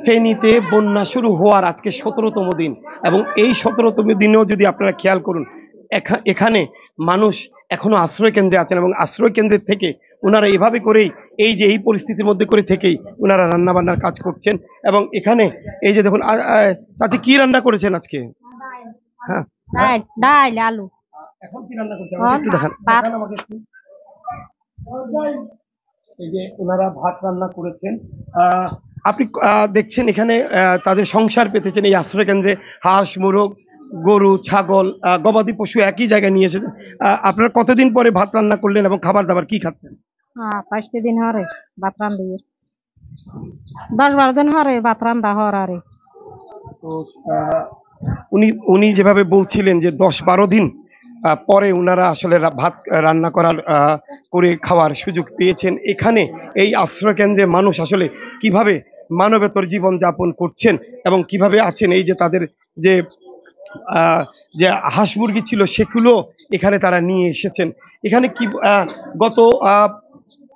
ফেনীতে বন্যা শুরু হওয়ার আজকে 17তম দিন এবং এই 17তম দিনেও যদি আপনারা খেয়াল করুন এখানে মানুষ এখনো আশ্রয় কেন্দ্রে আছেন এবং আশ্রয় কেন্দ্রের থেকে ওনারা এভাবে করেই এই যে এই পরিস্থিতির মধ্যে করে থেকেই ওনারা রান্না বান্নার কাজ করছেন এবং এখানে এই যে দেখুন চাচি কি রান্না করেছেন আজকে? হ্যাঁ, ডাল আলু। এখন কি রান্না করছেন আমাকে একটু দেখান আমাকে একটু। এই যে ওনারা ভাত রান্না করেছেন। আপনি দেখছেন এখানে তাদের সংসার পেতেছেন এই আশ্রয় কেন্দ্রে। হাঁস মুরগ গরু ছাগল গবাদি পশু একই জায়গায় নিয়ে এসেছেন। আপনারা কতদিন পরে ভাত রান্না করলেন এবং খাবার দাবার কি খাচ্ছেন? 5 দিন হরে ভাত রান্ধি, 10-12 দিন হরে ভাত রান্ধা হরে। তো উনি যেভাবে বলছিলেন যে 10-12 দিন পরে ওনারা আসলে ভাত রান্না করার করে খাওয়ার সুযোগ পেয়েছেন। এখানে এই আশ্রয় কেন্দ্রে মানুষ আসলে কিভাবে মানবেতর জীবন যাপন করছেন এবং কিভাবে আছেন, এই যে তাদের যে যে হাঁস মুরগি ছিল সেগুলো এখানে তারা নিয়ে এসেছেন। এখানে কি গত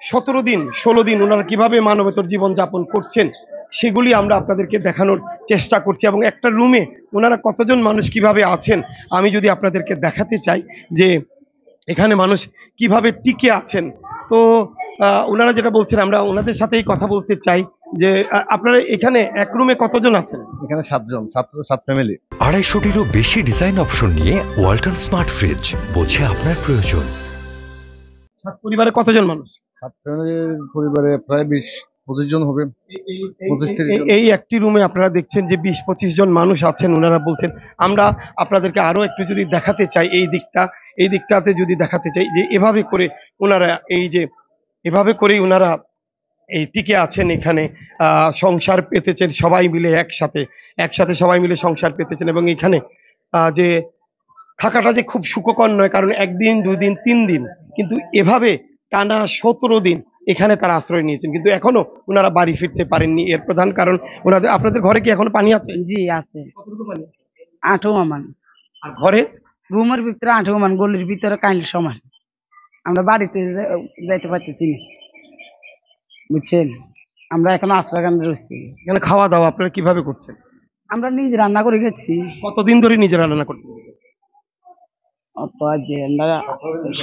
17 দিন 16 দিন ওনারা কিভাবে মানবেতর জীবন যাপন করছেন সেগুলি আমরা আপনাদেরকে দেখানোর চেষ্টা করছি এবং একটা রুমে ওনারা কতজন মানুষ কিভাবে আছেন আমি যদি আপনাদেরকে দেখাতে চাই যে এখানে মানুষ কিভাবে টিকে আছেন। তো ওনারা যেটা বলছেন আমরা ওনাদের সাথেই কথা বলতে চাই যে আপনারা এখানে এক রুমে কতজন আছেন? এখানে 7 জন, 7 ফ্যামিলি। 250-টিরও বেশি ডিজাইন অপশন নিয়ে ওয়ালটন স্মার্ট ফ্রিজ, বোঝে আপনার প্রয়োজন। 7 পরিবারে কতজন মানুষ? 7 ফ্যামিলির পরিবারে প্রায় 20-25 জন হবে। এই একটি রুমে আপনারা দেখছেন যে 20-25 জন মানুষ আছেন। ওনারা বলছেন আমরা আপনাদেরকে আরো একটু যদি দেখাতে চাই এই দিকটাতে যদি দেখাতে চাই যে এভাবে করে ওনারা এই যে এভাবে করেই ওনারা এই টিকে আছেন এখানে। সংসার পেতেছেন সবাই মিলে একসাথে সবাই মিলে সংসার পেতেছেন এবং এখানে যে থাকাটা যে খুব সুখকর নয়, কারণ 1 দিন 2 দিন 3 দিন কিন্তু এভাবে টানা 17 দিন এখানে তারা আশ্রয় নিয়েছেন কিন্তু এখনো ওনারা বাড়ি ফিরতে পারেননি। এর প্রধান কারণ আপনাদের ঘরে কি এখনো পানি আছে? জি আছে, কতটুকু পানি? 8 মান। আর ঘরে রুমের ভিতরে 8 মান, গলির ভিতরে কাইল সমান। আমরা বাড়িতে যাইতে পারতেছি না, বুঝছেন। আমরা এখন আশ্রয় কেন্দ্রে রয়েছি। এখানে খাওয়া দাওয়া আপনারা কিভাবে করছেন? আমরা নিজে রান্না করে খেয়েছি। কতদিন ধরে নিজেরা রান্না করছেন?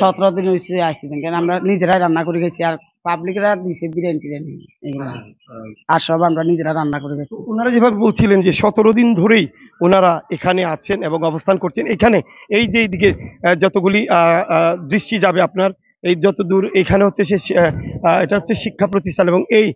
17 দিন হয়েছে আসছি, কেন আমরা নিজেরাই রান্না করে গেছি আর পাবলিকরা দিছে বিরিয়ানি টিরিয়ানি এগুলো, আর সব আমরা নিজেরা রান্না করে গেছি। ওনারা যেভাবে বলছিলেন যে 17 দিন ধরেই ওনারা এখানে আছেন এবং অবস্থান করছেন। এখানে এই যে এইদিকে যতগুলি দৃষ্টি যাবে আপনার এই যত দূর এখানে হচ্ছে এটা হচ্ছে শিক্ষা প্রতিষ্ঠান এবং এই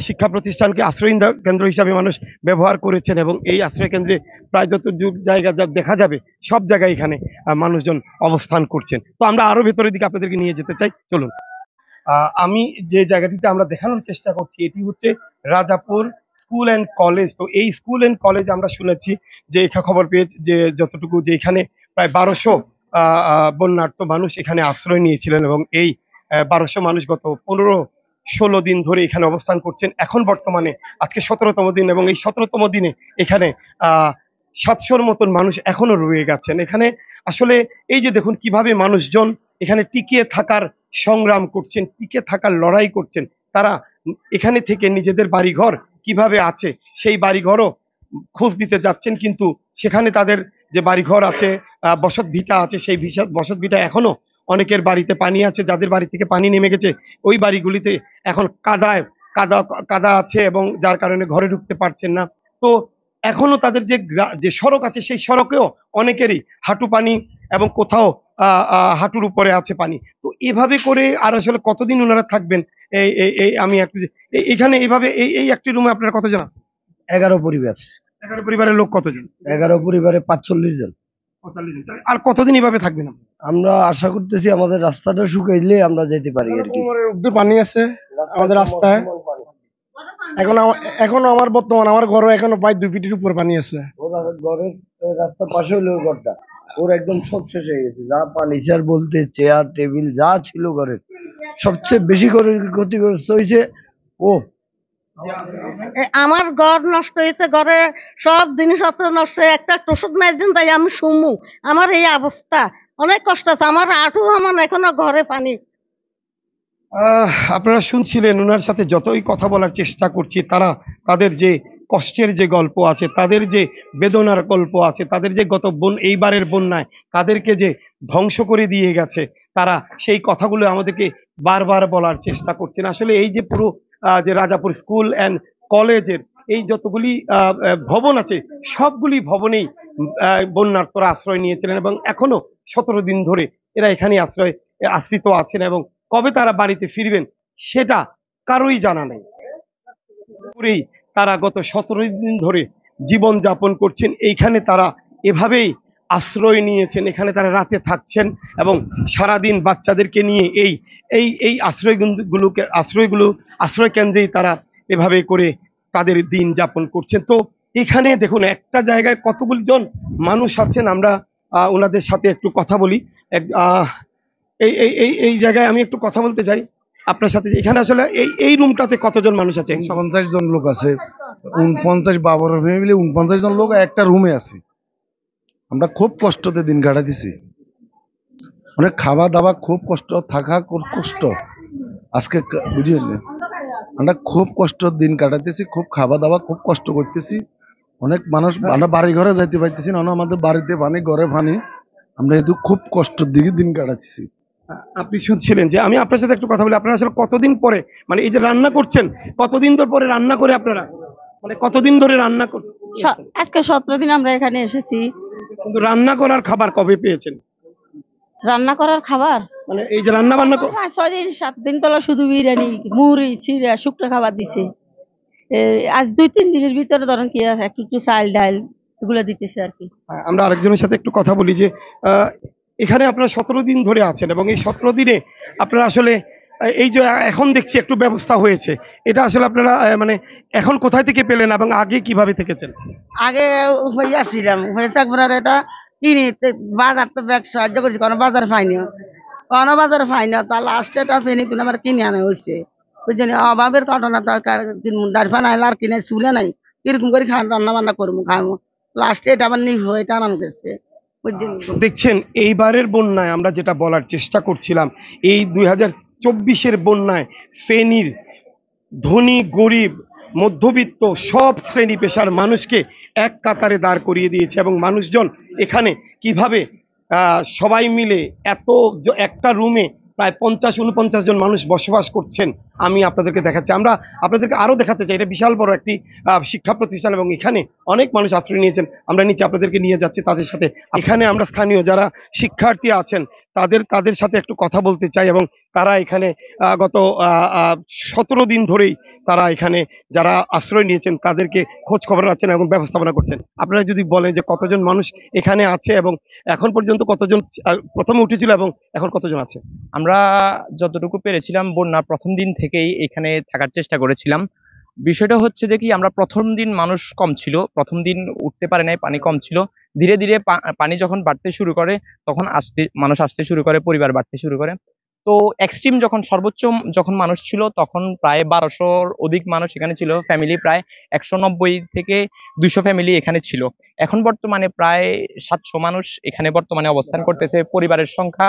শিক্ষা প্রতিষ্ঠানকে আশ্রয় কেন্দ্র হিসাবে মানুষ ব্যবহার করেছেন এবং এই আশ্রয় কেন্দ্রে প্রায় যত জায়গা যা দেখা যাবে সব জায়গায় এখানে মানুষজন অবস্থান করছেন। তো আমরা আরো ভেতরের দিকে আপনাদেরকে নিয়ে যেতে চাই, চলুন। আমি যে জায়গাটিতে আমরা দেখানোর চেষ্টা করছি এটি হচ্ছে রাজাপুর স্কুল অ্যান্ড কলেজ। তো এই স্কুল অ্যান্ড কলেজ আমরা শুনেছি যে খবর পেয়েছি যে যতটুকু যে এখানে প্রায় 1200 বন্যার্থ মানুষ এখানে আশ্রয় নিয়েছিলেন এবং এই 1200 মানুষ গত 15-16 দিন ধরে এখানে অবস্থান করছেন। এখন বর্তমানে আজকে 17তম দিন এবং এই 17তম দিনে এখানে 700-র মতন মানুষ এখনো রয়ে গেছেন এখানে। আসলে এই যে দেখুন কিভাবে মানুষজন এখানে টিকে থাকার সংগ্রাম করছেন, টিকে থাকার লড়াই করছেন। তারা এখানে থেকে নিজেদের বাড়িঘর কিভাবে আছে সেই বাড়িঘরও খোঁজ দিতে যাচ্ছেন কিন্তু সেখানে তাদের যে বাড়িঘর আছে বসত ভিটা আছে সেই বসত ভিটা এখনো অনেকের বাড়িতে পানি আছে, যাদের বাড়ি থেকে পানি নেমে গেছে ওই বাড়িগুলিতে এখন কাদা আছে এবং যার কারণে ঘরে ঢুকতে পারছেন না। তো এখনো তাদের যে সড়ক আছে সেই সড়কেও অনেকেরই হাঁটু পানি এবং কোথাও হাঁটুর উপরে আছে পানি। তো এভাবে করে আর আসলে কতদিন ওনারা থাকবেন? এই আমি একটু এখানে এইভাবে এই একটি রুমে আপনারা কতজন আছেন? 11 পরিবার। 11 পরিবারের লোক কতজন? 11 পরিবারে 45 জন। 45 জন। আর কতদিন এভাবে থাকবেন? আমরা আশা করতেছি আমাদের রাস্তাটা শুকাইলে আমরা যেতে পারি আর কি। পানি আছে আমাদের রাস্তায় এখনো আমার বর্তমান আমার ঘরে এখনো প্রায় 2 ফিটের উপর পানি আছে। ঘরের রাস্তার পাশে হলো ঘরটা, ওর একদম সব শেষ হয়ে গেছে। যা ফার্নিচার বলতে চেয়ার টেবিল যা ছিল ঘরের, সবচেয়ে বেশি করে ক্ষতিগ্রস্ত হয়েছে ও। আমার ঘর নষ্ট হয়েছে, ঘরে সব জিনিসপত্র নষ্ট হয়ে একটা ওষুধ নাই দিন তাই আমি শুমু। আমার এই অবস্থা, অনেক কষ্ট আছে। আমার 8 মান এখনো ঘরে পানি। আপনারা শুনছিলেন ওনার সাথে যতই কথা বলার চেষ্টা করছি তারা তাদের যে কষ্টের যে গল্প আছে, তাদের যে বেদনার গল্প আছে, তাদের যে গত এইবারের বন্যায় তাদেরকে যে ধ্বংস করে দিয়ে গেছে, তারা সেই কথাগুলো আমাদেরকে বারবার বলার চেষ্টা করছেন। আসলে এই যে পুরো যে রাজাপুর স্কুল অ্যান্ড কলেজের এই যতগুলি ভবন আছে, সবগুলি ভবনেই বন্যার্তরা আশ্রয় নিয়েছিলেন এবং এখনো 17 দিন ধরে এরা এখানে আশ্রিত আছেন এবং কবে তারা বাড়িতে ফিরবেন সেটা কারোই জানা নেই। পুরেই তারা গত 17 দিন ধরে জীবন যাপন করছেন। এইখানে তারা এভাবেই আশ্রয় নিয়েছেন, এখানে তারা রাতে থাকছেন এবং সারাদিন বাচ্চাদেরকে নিয়ে এই এই এই আশ্রয় কেন্দ্রেই তারা এভাবে করে তাদের দিন যাপন করছেন। তো এখানে দেখুন একটা জায়গায় কতগুলি জন মানুষ আছেন, আমরা ওনাদের সাথে একটু কথা বলি। এই এই এই এই জায়গায় আমি একটু কথা বলতে চাই আপনার সাথে। এখানে আসলে এই রুমটাতে কতজন মানুষ আছে? 50 জন লোক আছে, 49 বাবার ফ্যামিলি 49 জন লোক একটা রুমে আছে। আমরা খুব কষ্টতে দিন কাটাতেছি, অনেক খাওয়া দাওয়া খুব কষ্ট, থাকা খুব কষ্ট। আজকে বুঝলেন, আমরা খুব কষ্ট দিন কাটাতেছি, খুব খাওয়া দাওয়া খুব কষ্ট করতেছি। অনেক মানুষ আমরা বাড়ি ঘরে যাইতে পারতেছি না, আমাদের বাড়িতে পানি, ঘরে পানি, আমরা কিন্তু খুব কষ্টের দিকে দিন কাটাচ্ছি। আপনি শুনছিলেন যে আমি আপনার সাথে একটু কথা বলি। আপনারা আসলে কতদিন পরে, মানে এই যে রান্না করছেন, কতদিন পরে রান্না করে আপনারা, মানে কতদিন ধরে রান্না করছেন? আজকে 17 দিন আমরা এখানে এসেছি। কিন্তু রান্না করার খাবার কবে পেয়েছেন? রান্না করার খাবার মানে এই যে রান্না বান্না 5-6 দিন 7 দিন তোলা শুধু বিরিয়ানি, মুড়ি, চিড়া, শুকনো খাবার দিছে। আজ 2-3 দিনের ভিতরে ধরেন কি আছে একটু একটু চাল ডাল এগুলো দিতেছে আর কি। আমরা আরেকজনের সাথে একটু কথা বলি যে এখানে আপনারা 17 দিন ধরে আছেন এবং এই 17 দিনে আপনারা আসলে এই যে এখন দেখছি একটু ব্যবস্থা হয়েছে, এটা আসলে আপনারা মানে এখন কোথায় থেকে পেলেন এবং আগে কিভাবে থেকেছেন? আগে হয়ে আসছিলাম, হয়ে থাকবার আর এটা কিনি বাজার তো ব্যাগ সাহায্য করছি, কোনো বাজারে পাইনি, কোনো বাজারে পাইনি। তা লাস্টে এটা ফেনি তুলে আমার কিনে আনা হয়েছে। বুঝলি অভাবের ঘটনা, দাঁড়িয়ে নাই আর কিনে চুলে নাই, কিরকম করে খান রান্না বান্না করবো খাবো, লাস্টে এটা আবার নির্ভর এটা আনানো গেছে। দেখছেন এইবারের বন্যায় আমরা যেটা বলার চেষ্টা করছিলাম, এই 2024-এর বন্যায় ফেনীর ধনী গরিব মধ্যবিত্ত সব শ্রেণী পেশার মানুষকে এক কাতারে দাঁড় করিয়ে দিয়েছে এবং মানুষজন এখানে কিভাবে সবাই মিলে একটা রুমে প্রায় 50-49 জন মানুষ বসবাস করছেন আমি আপনাদেরকে দেখাচ্ছি। আমরা আপনাদেরকে আরো দেখাতে চাই, এটা বিশাল বড় একটি শিক্ষা প্রতিষ্ঠান এবং এখানে অনেক মানুষ আশ্রয় নিয়েছেন। আমরা নিচে আপনাদেরকে নিয়ে যাচ্ছি তাদের সাথে। এখানে আমরা স্থানীয় যারা শিক্ষার্থী আছেন তাদের সাথে একটু কথা বলতে চাই এবং তারা এখানে গত 17 দিন ধরেই তারা এখানে যারা আশ্রয় নিয়েছেন তাদেরকে খোঁজ খবর রাখছেন এবং ব্যবস্থাপনা করছেন। আপনারা যদি বলেন যে কতজন মানুষ এখানে আছে এবং এখন পর্যন্ত কতজন প্রথমে উঠেছিল এবং এখন কতজন আছে? আমরা যতটুকু পেরেছিলাম বন্যা প্রথম দিন থেকেই এখানে থাকার চেষ্টা করেছিলাম। বিষয়টা হচ্ছে যে কি আমরা প্রথম দিন মানুষ কম ছিল, প্রথম দিন উঠতে পারে নাই, পানি কম ছিল। ধীরে ধীরে পানি যখন বাড়তে শুরু করে তখন মানুষ আসতে শুরু করে, পরিবার বাড়তে শুরু করে। তো এক্সট্রিম যখন সর্বোচ্চ যখন মানুষ ছিল তখন প্রায় 1200-র অধিক মানুষ এখানে ছিল, ফ্যামিলি প্রায় 190 থেকে 200 ফ্যামিলি এখানে ছিল। এখন বর্তমানে প্রায় 700 মানুষ এখানে বর্তমানে অবস্থান করতেছে। পরিবারের সংখ্যা